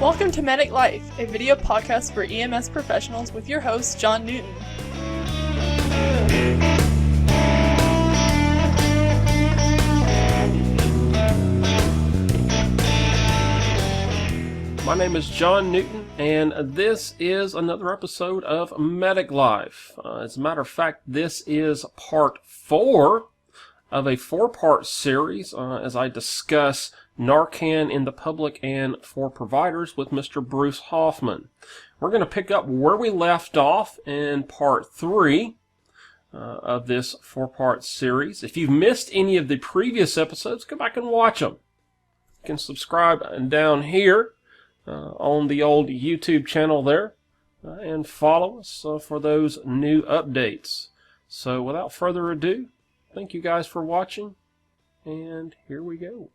Welcome to Medic Life, a video podcast for EMS professionals with your host, John Newton. My name is John Newton, and this is another episode of Medic Life. As a matter of fact, this is part 4 of a 4-part series as I discuss Narcan in the public and for providers with Mr. Bruce Hoffman. We're going to pick up where we left off in part 3 of this 4-part series. If you've missed any of the previous episodes, go back and watch them. You can subscribe down here on the old YouTube channel there and follow us for those new updates. So without further ado, thank you guys for watching, and here we go.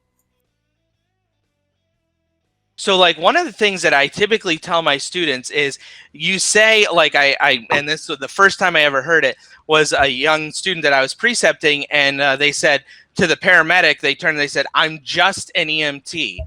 So, like, one of the things that I typically tell my students is, you say, like, and this was the first time I ever heard it, was a young student that I was precepting, and they said to the paramedic, they said, "I'm just an EMT."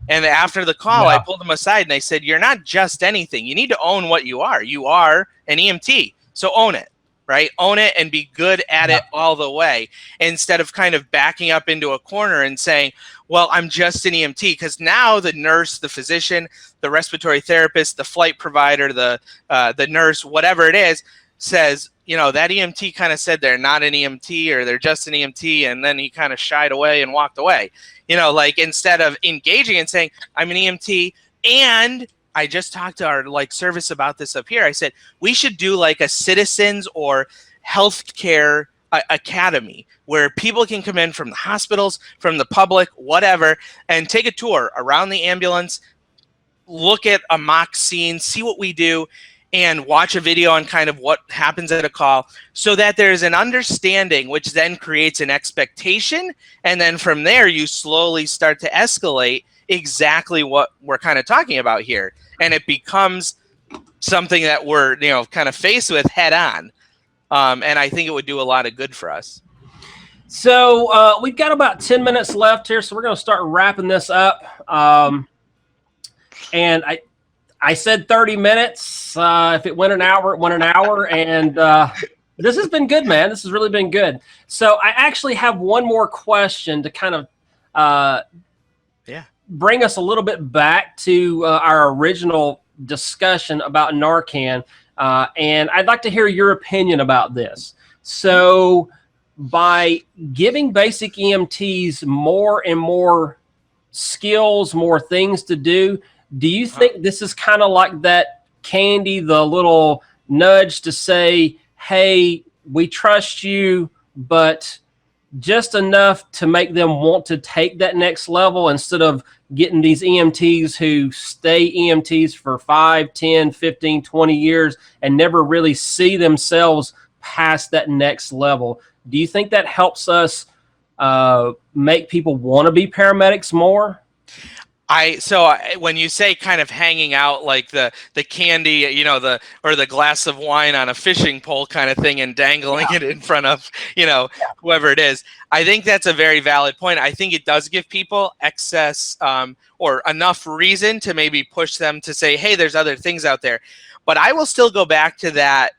And after the call, I pulled them aside and I said, "You're not just anything. You need to own what you are. You are an EMT. So own it, right? Own it and be good at it all the way, instead of kind of backing up into a corner and saying, well, I'm just an EMT." Because now the nurse, the physician, the respiratory therapist, the flight provider, the nurse, whatever it is, says, you know, that EMT kind of said they're not an EMT or they're just an EMT, and then he kind of shied away and walked away. You know, like, instead of engaging and saying, I'm an EMT, and I just talked to our service about this up here. I said, we should do like a citizens or healthcare academy where people can come in from the hospitals, from the public, whatever, and take a tour around the ambulance, look at a mock scene, see what we do, and watch a video on kind of what happens at a call, so that there's an understanding, which then creates an expectation. And then from there, you slowly start to escalate exactly what we're kind of talking about here. And it becomes something that we're, you know, kind of faced with head on. And I think it would do a lot of good for us. So we've got about 10 minutes left here, so we're going to start wrapping this up. And I said 30 minute. If it went an hour, it went an hour. And this has been good, man. This has really been good. So I actually have one more question to kind of bring us a little bit back to our original discussion about Narcan. And I'd like to hear your opinion about this. So by giving basic EMTs more and more skills, more things to do you think this is kind of like that candy, the little nudge to say, hey, we trust you, but just enough to make them want to take that next level, instead of getting these EMTs who stay EMTs for 5, 10, 15, 20 years and never really see themselves past that next level? Do you think that helps us make people want to be paramedics more? When you say kind of hanging out, like the candy, you know, or the glass of wine on a fishing pole kind of thing, and dangling it in front of, you know, whoever it is, I think that's a very valid point. I think it does give people excess or enough reason to maybe push them to say, hey, there's other things out there. But I will still go back to that.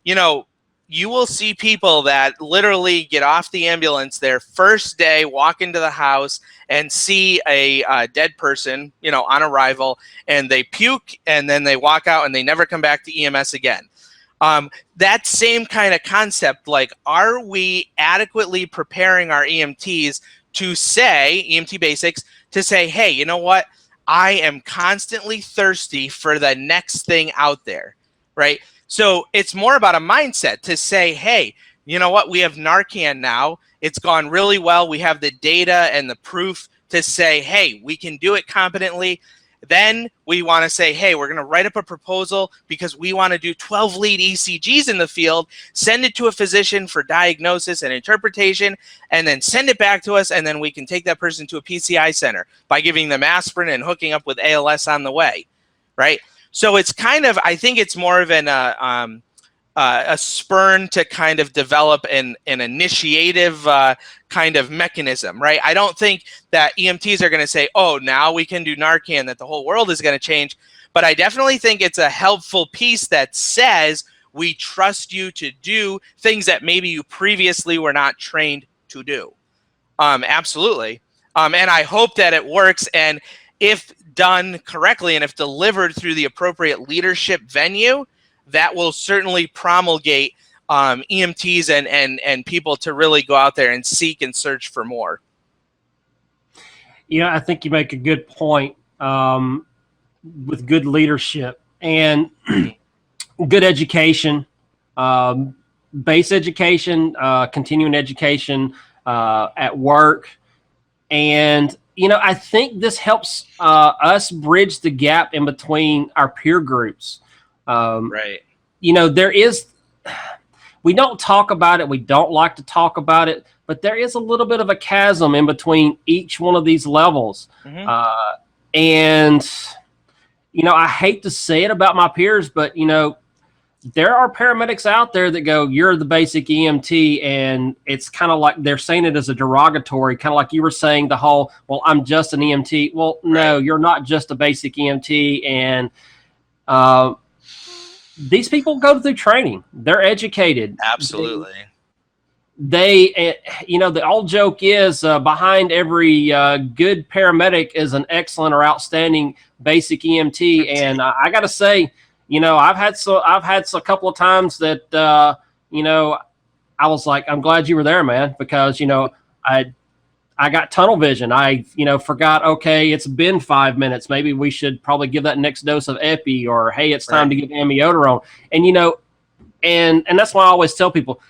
You know, you will see people that literally get off the ambulance their first day, walk into the house and see a dead person, you know, on arrival, and they puke, and then they walk out and they never come back to EMS again. That same kind of concept, like, are we adequately preparing our EMTs to say, EMT-Basics, to say, hey, you know what? I am constantly thirsty for the next thing out there, right? So it's more about a mindset to say, hey, you know what? We have Narcan now. It's gone really well. We have the data and the proof to say, hey, we can do it competently. Then we want to say, hey, we're going to write up a proposal because we want to do 12 lead ECGs in the field, send it to a physician for diagnosis and interpretation, and then send it back to us, and then we can take that person to a PCI center by giving them aspirin and hooking up with ALS on the way, right? So it's kind of, I think it's more of an a spurn to kind of develop an initiative kind of mechanism, right? I don't think that EMTs are going to say, oh, now we can do Narcan, that the whole world is going to change. But I definitely think it's a helpful piece that says we trust you to do things that maybe you previously were not trained to do. Absolutely. And I hope that it works. And if done correctly and if delivered through the appropriate leadership venue, that will certainly promulgate EMTs and people to really go out there and seek and search for more. Yeah, I think you make a good point with good leadership and good education, base education, continuing education at work. And, you know, I think this helps us bridge the gap in between our peer groups. Right. You know, we don't talk about it. We don't like to talk about it, but there is a little bit of a chasm in between each one of these levels. And, you know, I hate to say it about my peers, but, you know, there are paramedics out there that go, you're the basic EMT. And it's kind of like they're saying it as a derogatory, kind of like you were saying the whole, well, I'm just an EMT. Well, no, you're not just a basic EMT. And these people go through training. They're educated. Absolutely. They you know, the old joke is behind every good paramedic is an excellent or outstanding basic EMT. And I got to say, you know, I've had a couple of times that, you know, I was like, I'm glad you were there, man, because, you know, I got tunnel vision. I, you know, forgot, okay, it's been 5 minutes. Maybe we should probably give that next dose of epi, or, hey, it's time to give amiodarone. And, you know, and that's why I always tell people,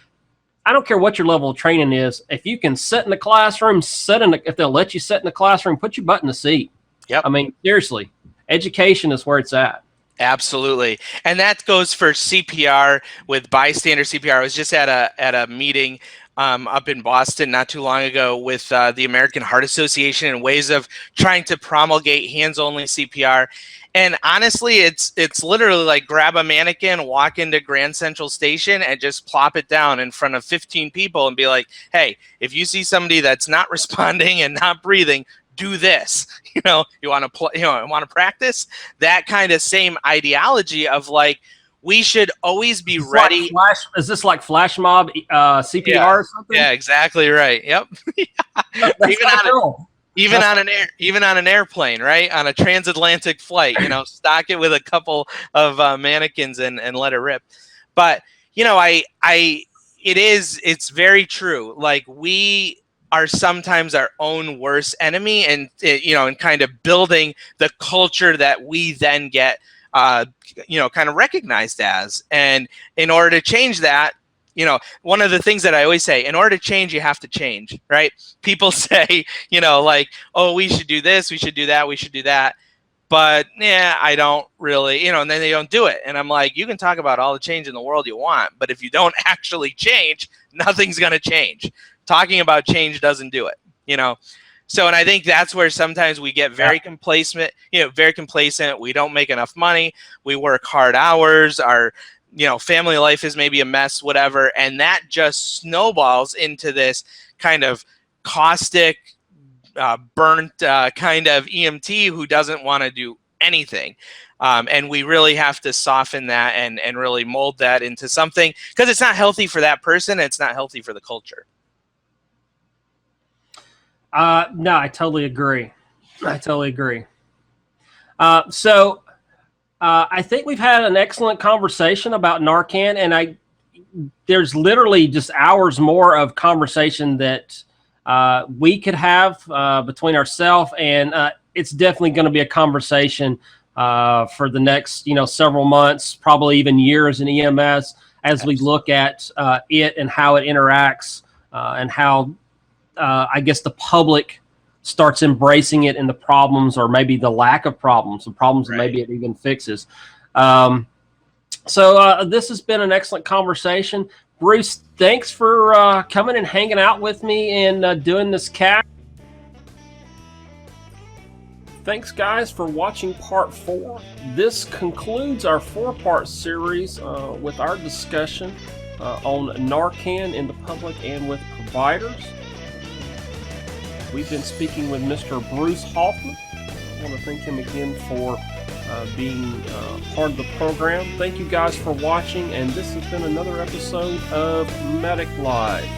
I don't care what your level of training is. If you can sit in the classroom, if they'll let you sit in the classroom, put your butt in the seat. Yep. I mean, seriously, education is where it's at. Absolutely. And that goes for CPR with bystander CPR. I was just at a meeting up in Boston not too long ago with the American Heart Association and ways of trying to promulgate hands-only CPR. And honestly, it's literally like grab a mannequin, walk into Grand Central Station and just plop it down in front of 15 people and be like, hey, if you see somebody that's not responding and not breathing, do this. You know, you want to practice that kind of same ideology of like, we should always be ready. Is this like flash mob CPR or something? Yeah, exactly right. Yep. Even on an airplane, right? On a transatlantic flight, you know, stock it with a couple of mannequins and let it rip. But, you know, it's very true. Like, we are sometimes our own worst enemy, and, you know, and kind of building the culture that we then get, you know, kind of recognized as. And in order to change that, you know, one of the things that I always say, in order to change, you have to change, right? People say, you know, like, oh, we should do this, we should do that, we should do that. But yeah, I don't really, you know, and then they don't do it. And I'm like, you can talk about all the change in the world you want, but if you don't actually change, nothing's going to change. Talking about change doesn't do it, you know? So, and I think that's where sometimes we get very complacent, you know, very complacent. We don't make enough money. We work hard hours. Our, you know, family life is maybe a mess, whatever. And that just snowballs into this kind of caustic, burnt kind of EMT who doesn't want to do anything. And we really have to soften that and really mold that into something, because it's not healthy for that person. And it's not healthy for the culture. No, I totally agree. So I think we've had an excellent conversation about Narcan, and there's literally just hours more of conversation that we could have between ourselves, and it's definitely going to be a conversation for the next, you know, several months, probably even years in EMS, as we look at it and how it interacts and how I guess the public starts embracing it and the problems, or maybe the lack of problems, that maybe it even fixes. So this has been an excellent conversation. Bruce, thanks for coming and hanging out with me and doing this cast. Thanks, guys, for watching part 4. This concludes our 4-part series with our discussion on Narcan in the public and with providers. We've been speaking with Mr. Bruce Hoffman. I want to thank him again for being part of the program. Thank you guys for watching, and this has been another episode of Medic Life.